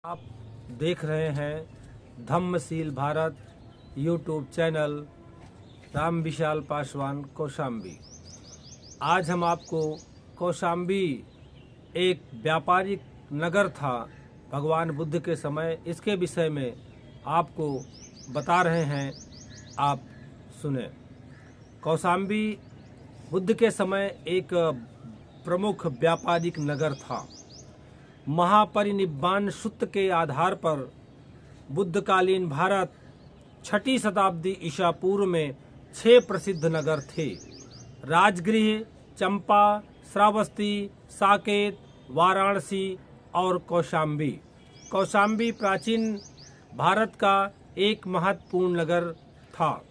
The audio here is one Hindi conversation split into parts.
आप देख रहे हैं धम्मशील भारत यूट्यूब चैनल राम विशाल पासवान कौशाम्बी। आज हम आपको कौशाम्बी एक व्यापारिक नगर था भगवान बुद्ध के समय, इसके विषय में आपको बता रहे हैं, आप सुने। कौशाम्बी बुद्ध के समय एक प्रमुख व्यापारिक नगर था। महापरिनिब्बाण सूत्र के आधार पर बुद्धकालीन भारत 6ठी शताब्दी ईसा पूर्व में 6 प्रसिद्ध नगर थे: राजगृह, चंपा, श्रावस्ती, साकेत, वाराणसी और कौशाम्बी। कौशाम्बी प्राचीन भारत का एक महत्वपूर्ण नगर था।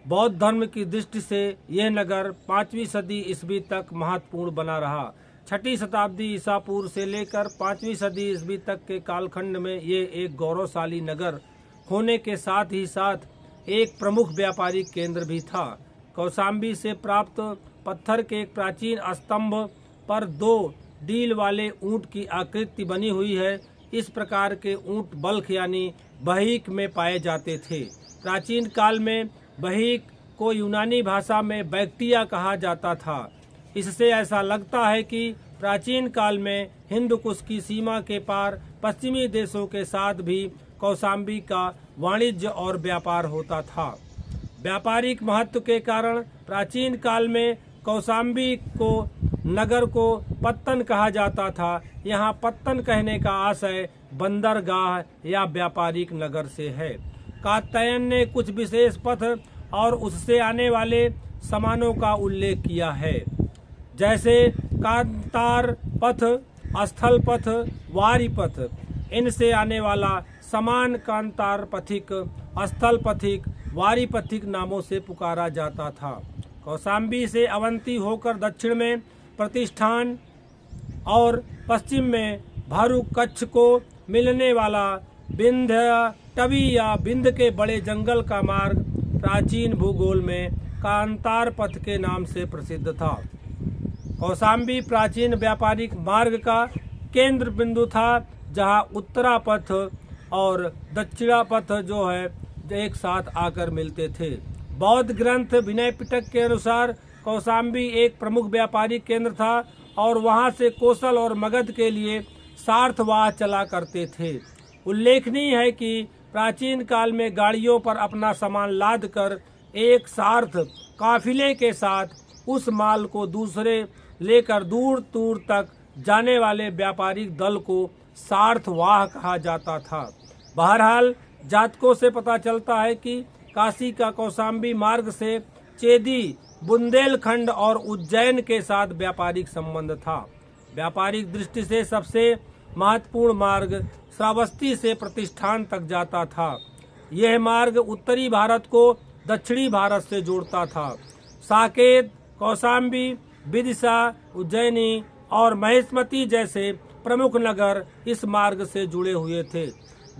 बौद्ध धर्म की दृष्टि से यह नगर 5वीं सदी ईस्वी तक महत्वपूर्ण बना रहा। 6ठी शताब्दी ईसा पूर्व से लेकर 5वीं सदी ईस्वी तक के कालखंड में ये एक गौरवशाली नगर होने के साथ ही साथ एक प्रमुख व्यापारिक केंद्र भी था। कौशाम्बी से प्राप्त पत्थर के एक प्राचीन स्तंभ पर 2 डील वाले ऊंट की आकृति बनी हुई है। इस प्रकार के ऊंट बल्ख यानी बहीक में पाए जाते थे। प्राचीन काल में बहीक को यूनानी भाषा में बैक्टिया कहा जाता था। इससे ऐसा लगता है कि प्राचीन काल में हिंदू कुश की सीमा के पार पश्चिमी देशों के साथ भी कौशाम्बी का वाणिज्य और व्यापार होता था। व्यापारिक महत्व के कारण प्राचीन काल में कौशाम्बी को नगर को पत्तन कहा जाता था। यहाँ पत्तन कहने का आशय बंदरगाह या व्यापारिक नगर से है। कात्यायन ने कुछ विशेष पथ और उससे आने वाले सामानों का उल्लेख किया है, जैसे कांतार पथ, स्थल पथ, वारी पथ। इनसे आने वाला सामान कांतार पथिक, स्थल पथिक, वारी पथिक नामों से पुकारा जाता था। कौशाम्बी से अवंती होकर दक्षिण में प्रतिष्ठान और पश्चिम में भारू कच्छ को मिलने वाला विंध्य टवी या विंध्य के बड़े जंगल का मार्ग प्राचीन भूगोल में कांतार पथ के नाम से प्रसिद्ध था। कौशाम्बी प्राचीन व्यापारिक मार्ग का केंद्र बिंदु था, जहां उत्तरा पथ और दक्षिणा पथ जो है एक साथ आकर मिलते थे। बौद्ध ग्रंथ विनय पिटक के अनुसार कौशाम्बी एक प्रमुख व्यापारिक केंद्र था और वहां से कौशल और मगध के लिए सार्थवाह चला करते थे। उल्लेखनीय है कि प्राचीन काल में गाड़ियों पर अपना सामान लाद कर एक सार्थ काफिले के साथ उस माल को दूसरे लेकर दूर दूर तक जाने वाले व्यापारिक दल को सार्थवाह कहा जाता था। बहरहाल जातकों से पता चलता है कि काशी का कौशाम्बी मार्ग से चेदी, बुंदेलखंड और उज्जैन के साथ व्यापारिक संबंध था। व्यापारिक दृष्टि से सबसे महत्वपूर्ण मार्ग श्रावस्ती से प्रतिष्ठान तक जाता था। यह मार्ग उत्तरी भारत को दक्षिणी भारत से जोड़ता था। साकेत, कौशाम्बी, विदिशा, उज्जैनी और महेशमती जैसे प्रमुख नगर इस मार्ग से जुड़े हुए थे।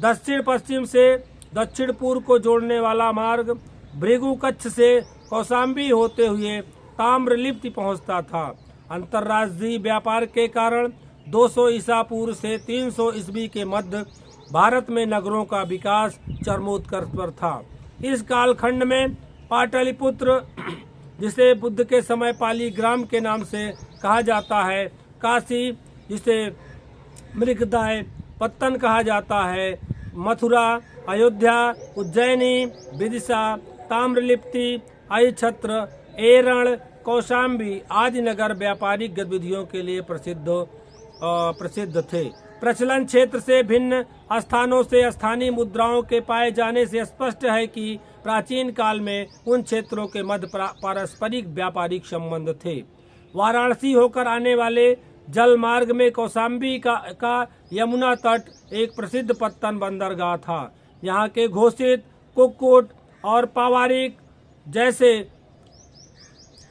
दक्षिण पश्चिम से दक्षिण पूर्व को जोड़ने वाला मार्ग भृगु कच्छ से कौशाम्बी होते हुए ताम्रलिप्ति पहुंचता था। अंतर्राष्ट्रीय व्यापार के कारण 200 ईसा पूर्व से 300 ईस्वी के मध्य भारत में नगरों का विकास चरमोत्कर्ष पर था। इस कालखंड में पाटलिपुत्र, जिसे बुद्ध के समय पाली ग्राम के नाम से कहा जाता है, काशी, जिसे मृगदाय पत्तन कहा जाता है, मथुरा, अयोध्या, उज्जैनी, विदिशा, ताम्रलिप्ति, अहिछत्र, एरण, कौशाम्बी आदि नगर व्यापारिक गतिविधियों के लिए प्रसिद्ध थे। प्रचलन क्षेत्र से भिन्न स्थानों से स्थानीय मुद्राओं के पाए जाने से स्पष्ट है कि प्राचीन काल में उन क्षेत्रों के मध्य पारस्परिक व्यापारिक संबंध थे। वाराणसी होकर आने वाले जल मार्ग में कौशाम्बी का यमुना तट एक प्रसिद्ध पत्तन बंदरगाह था। यहाँ के घोषित, कुक्कुट और पावारिक जैसे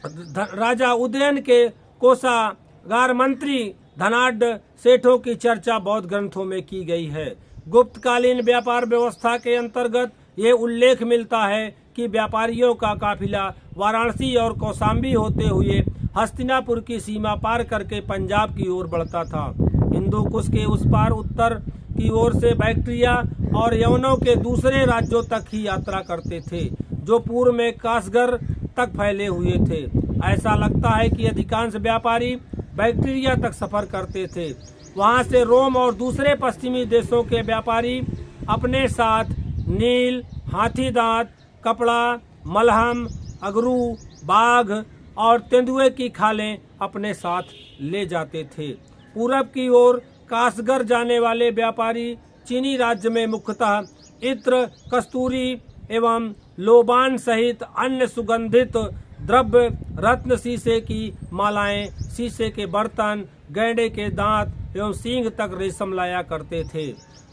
राजा उदयन के कोषागार मंत्री धनाढ़ सेठों की चर्चा बौद्ध ग्रंथों में की गई है। गुप्तकालीन व्यापार व्यवस्था के अंतर्गत ये उल्लेख मिलता है कि व्यापारियों का काफिला वाराणसी और कौशाम्बी होते हुए हस्तिनापुर की सीमा पार करके पंजाब की ओर बढ़ता था। हिंदू कुश के उस पार उत्तर की ओर से बैक्ट्रिया और यवनों के दूसरे राज्यों तक ही यात्रा करते थे, जो पूर्व में कासगर तक फैले हुए थे। ऐसा लगता है कि अधिकांश व्यापारी बैक्ट्रिया तक सफर करते थे। वहां से रोम और दूसरे पश्चिमी देशों के व्यापारी अपने साथ नील, हाथी दांत, कपड़ा, मलहम, अगरू, बाघ और तेंदुए की खालें अपने साथ ले जाते थे। पूरब की ओर कासगर जाने वाले व्यापारी चीनी राज्य में मुख्यतः इत्र, कस्तूरी एवं लोबान सहित अन्य सुगंधित द्रव्य, रत्न, शीशे की मालाएं, शीशे के बर्तन, गैंडे के दांत एवं सींग तक रेशम लाया करते थे।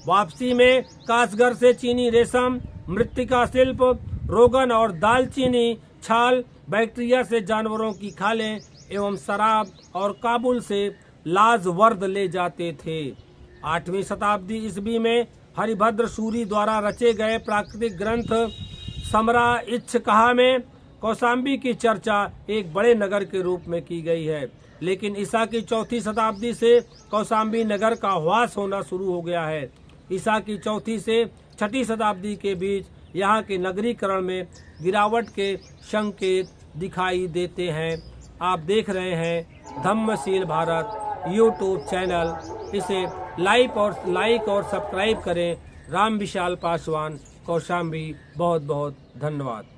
वापसी में कासगर से चीनी रेशम, मृत्तिका शिल्प, रोगन और दालचीनी छाल, बैक्ट्रिया से जानवरों की खालें एवं शराब और काबुल से लाजवर्द ले जाते थे। 8वीं शताब्दी ईस्वी में हरिभद्र सूरी द्वारा रचे गए प्राकृतिक ग्रंथ समरा इच्छकहा में कौशाम्बी की चर्चा एक बड़े नगर के रूप में की गई है, लेकिन ईसा की 4वीं शताब्दी से कौशाम्बी नगर का ह्रास होना शुरू हो गया है। ईसा की 4वीं से 6वीं शताब्दी के बीच यहाँ के नगरीकरण में गिरावट के संकेत दिखाई देते हैं। आप देख रहे हैं धम्मशील भारत यूट्यूब चैनल। इसे लाइक और सब्सक्राइब करें। राम विशाल पासवान, कौशाम्बी। बहुत बहुत धन्यवाद।